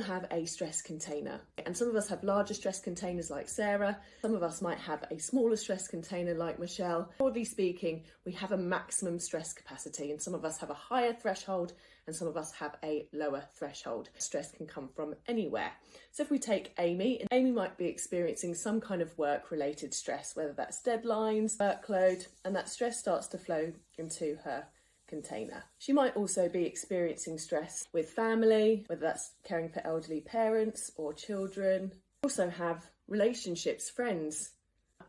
all have a stress container, and some of us have larger stress containers like Sarah, some of us might have a smaller stress container like Michelle. Broadly speaking, we have a maximum stress capacity, and some of us have a higher threshold and some of us have a lower threshold. Stress can come from anywhere. So if we take Amy, Amy might be experiencing some kind of work-related stress, whether that's deadlines, workload, and that stress starts to flow into her container. She might also be experiencing stress with family, whether that's caring for elderly parents or children. We also have relationships, friends.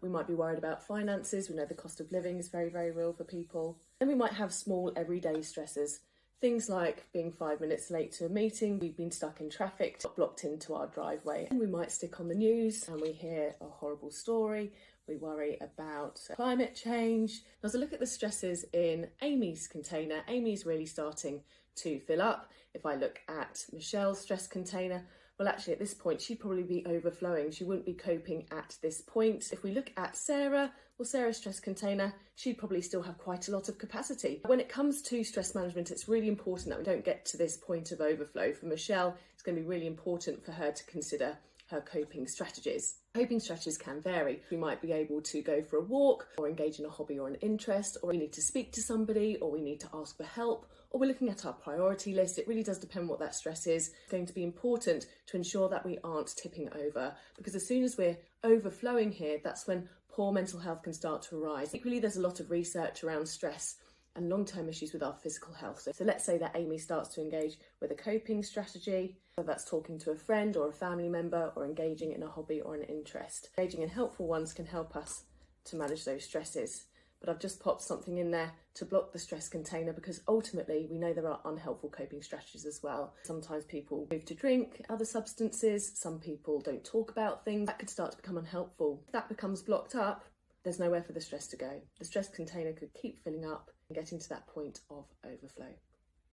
We might be worried about finances. We know the cost of living is very, very real for people. Then we might have small everyday stresses. Things like being 5 minutes late to a meeting, we've been stuck in traffic, blocked into our driveway. And we might stick on the news and we hear a horrible story. We worry about climate change. As I look at the stresses in Amy's container, Amy's really starting to fill up. If I look at Michelle's stress container, well, actually at this point, she'd probably be overflowing. She wouldn't be coping at this point. If we look at Sarah, well, Sarah's stress container, she'd probably still have quite a lot of capacity. When it comes to stress management, it's really important that we don't get to this point of overflow. For Michelle, it's going to be really important for her to consider her coping strategies. Coping strategies can vary. We might be able to go for a walk or engage in a hobby or an interest, or we need to speak to somebody, or we need to ask for help, or we're looking at our priority list. It really does depend what that stress is. It's going to be important to ensure that we aren't tipping over, because as soon as we're overflowing here, that's when poor mental health can start to arise. Equally, there's a lot of research around stress and long-term issues with our physical health. So let's say that Amy starts to engage with a coping strategy, whether that's talking to a friend or a family member or engaging in a hobby or an interest. Engaging in helpful ones can help us to manage those stresses. But I've just popped something in there to block the stress container, because ultimately we know there are unhelpful coping strategies as well. Sometimes people move to drink, other substances, some people don't talk about things. That could start to become unhelpful. If that becomes blocked up, there's nowhere for the stress to go. The stress container could keep filling up and getting to that point of overflow.